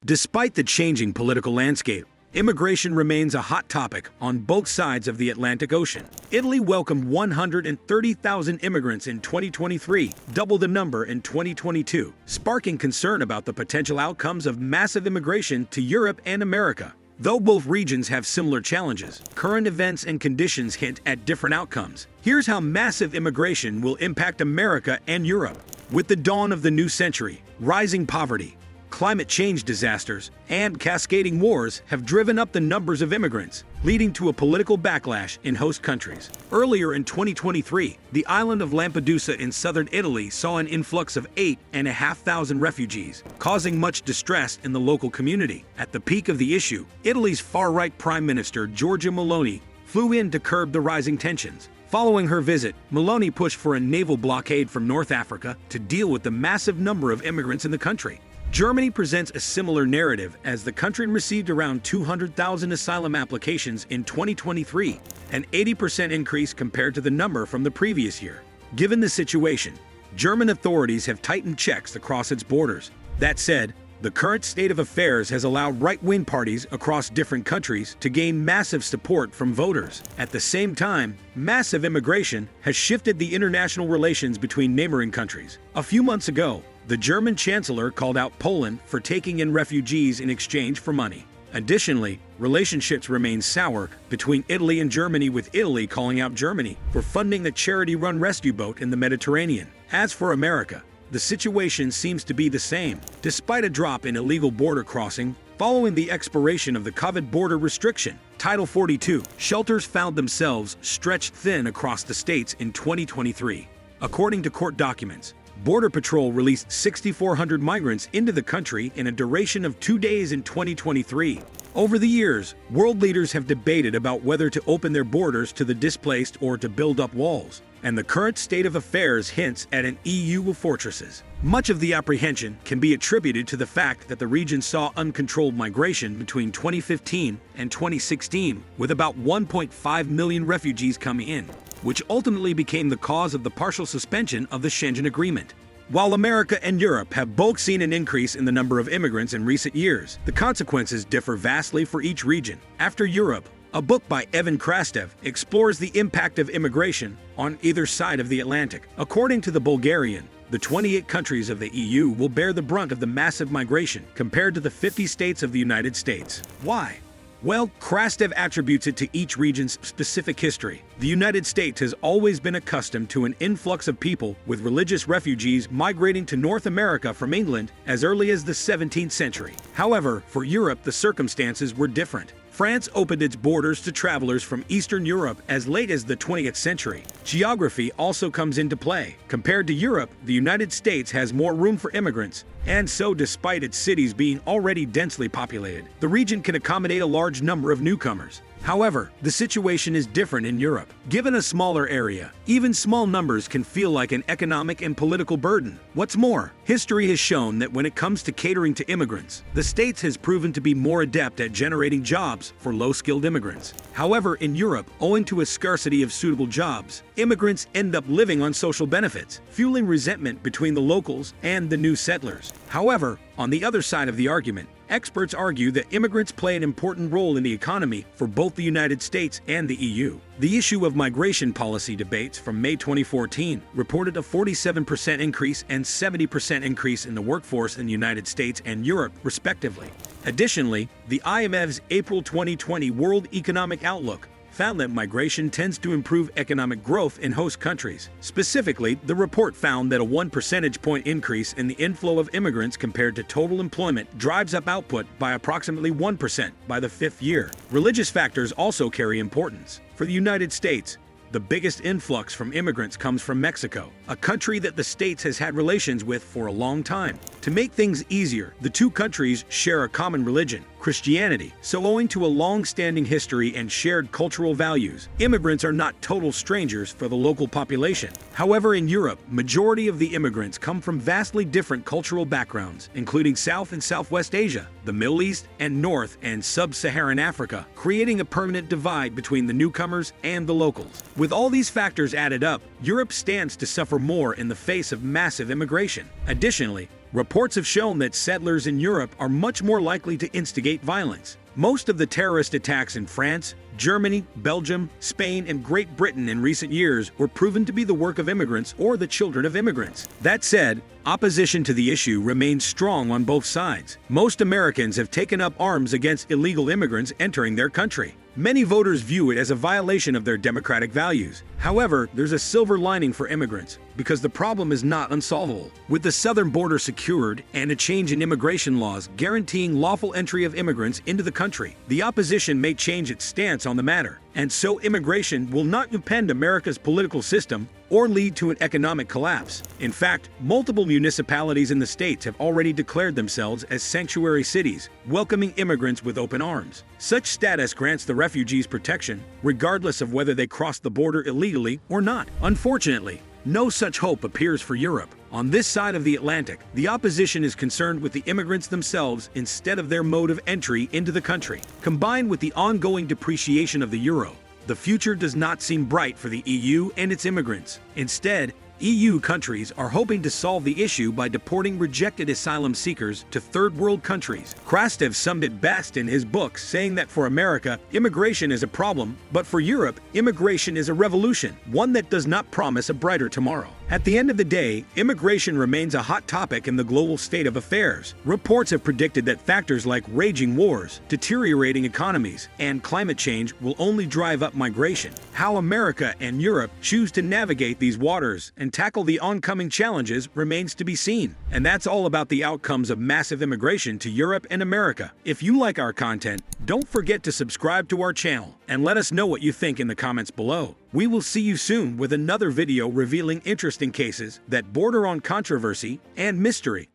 Despite the changing political landscape, immigration remains a hot topic on both sides of the Atlantic Ocean. Italy welcomed 130,000 immigrants in 2023, double the number in 2022, sparking concern about the potential outcomes of massive immigration to Europe and America. Though both regions have similar challenges, current events and conditions hint at different outcomes. Here's how massive immigration will impact America and Europe. With the dawn of the new century, rising poverty, climate change disasters, and cascading wars have driven up the numbers of immigrants, leading to a political backlash in host countries. Earlier in 2023, the island of Lampedusa in southern Italy saw an influx of 8,500 refugees, causing much distress in the local community. At the peak of the issue, Italy's far-right Prime Minister Giorgia Meloni flew in to curb the rising tensions. Following her visit, Meloni pushed for a naval blockade from North Africa to deal with the massive number of immigrants in the country. Germany presents a similar narrative, as the country received around 200,000 asylum applications in 2023, an 80% increase compared to the number from the previous year. Given the situation, German authorities have tightened checks across its borders. That said, the current state of affairs has allowed right-wing parties across different countries to gain massive support from voters. At the same time, massive immigration has shifted the international relations between neighboring countries. A few months ago, the German chancellor called out Poland for taking in refugees in exchange for money. Additionally, relationships remain sour between Italy and Germany, with Italy calling out Germany for funding the charity-run rescue boat in the Mediterranean. As for America, the situation seems to be the same. Despite a drop in illegal border crossing following the expiration of the COVID border restriction, Title 42 shelters found themselves stretched thin across the states in 2023. According to court documents, Border Patrol released 6,400 migrants into the country in a duration of 2 days in 2023. Over the years, world leaders have debated about whether to open their borders to the displaced or to build up walls, and the current state of affairs hints at an EU of fortresses. Much of the apprehension can be attributed to the fact that the region saw uncontrolled migration between 2015 and 2016, with about 1.5 million refugees coming in, which ultimately became the cause of the partial suspension of the Schengen Agreement. While America and Europe have both seen an increase in the number of immigrants in recent years, the consequences differ vastly for each region. After Europe, a book by Evan Krastev explores the impact of immigration on either side of the Atlantic. According to the Bulgarian, the 28 countries of the EU will bear the brunt of the massive migration compared to the 50 states of the United States. Why? Well, Krastev attributes it to each region's specific history. The United States has always been accustomed to an influx of people, with religious refugees migrating to North America from England as early as the 17th century. However, for Europe, the circumstances were different. France opened its borders to travelers from Eastern Europe as late as the 20th century. Geography also comes into play. Compared to Europe, the United States has more room for immigrants, and so despite its cities being already densely populated, the region can accommodate a large number of newcomers. However, the situation is different in Europe. Given a smaller area, even small numbers can feel like an economic and political burden. What's more, history has shown that when it comes to catering to immigrants, the States has proven to be more adept at generating jobs for low-skilled immigrants. However, in Europe, owing to a scarcity of suitable jobs, immigrants end up living on social benefits, fueling resentment between the locals and the new settlers. However, on the other side of the argument, experts argue that immigrants play an important role in the economy for both the United States and the EU. The issue of migration policy debates from May 2014 reported a 47% increase and 70% increase in the workforce in the United States and Europe, respectively. Additionally, the IMF's April 2020 World Economic Outlook found that migration tends to improve economic growth in host countries. Specifically, the report found that a 1 percentage point increase in the inflow of immigrants compared to total employment drives up output by approximately 1% by the 5th year. Religious factors also carry importance. For the United States, the biggest influx from immigrants comes from Mexico, a country that the States has had relations with for a long time. To make things easier, the two countries share a common religion, Christianity. So owing to a long-standing history and shared cultural values, immigrants are not total strangers for the local population. However, in Europe, majority of the immigrants come from vastly different cultural backgrounds, including South and Southwest Asia, the Middle East, and North and Sub-Saharan Africa, creating a permanent divide between the newcomers and the locals. With all these factors added up, Europe stands to suffer more in the face of massive immigration. Additionally, Reports have shown that settlers in Europe are much more likely to instigate violence. Most of the terrorist attacks in France, Germany, Belgium, Spain, and Great Britain in recent years were proven to be the work of immigrants or the children of immigrants. That said, opposition to the issue remains strong on both sides. Most Americans have taken up arms against illegal immigrants entering their country. Many voters view it as a violation of their democratic values. However, there's a silver lining for immigrants, because the problem is not unsolvable. With the southern border secured and a change in immigration laws guaranteeing lawful entry of immigrants into the country, the opposition may change its stance on the matter. And so immigration will not upend America's political system or lead to an economic collapse. In fact, multiple municipalities in the states have already declared themselves as sanctuary cities, welcoming immigrants with open arms. Such status grants the refugees protection, regardless of whether they cross the border illegally or not. Unfortunately, no such hope appears for Europe. On this side of the Atlantic, the opposition is concerned with the immigrants themselves instead of their mode of entry into the country. Combined with the ongoing depreciation of the euro, the future does not seem bright for the EU and its immigrants. Instead, EU countries are hoping to solve the issue by deporting rejected asylum seekers to third-world countries. Krastev summed it best in his book, saying that for America, immigration is a problem, but for Europe, immigration is a revolution, one that does not promise a brighter tomorrow. At the end of the day, immigration remains a hot topic in the global state of affairs. Reports have predicted that factors like raging wars, deteriorating economies, and climate change will only drive up migration. How America and Europe choose to navigate these waters and tackle the oncoming challenges remains to be seen. And that's all about the outcomes of massive immigration to Europe and America. If you like our content, don't forget to subscribe to our channel and let us know what you think in the comments below. We will see you soon with another video revealing interesting cases that border on controversy and mystery.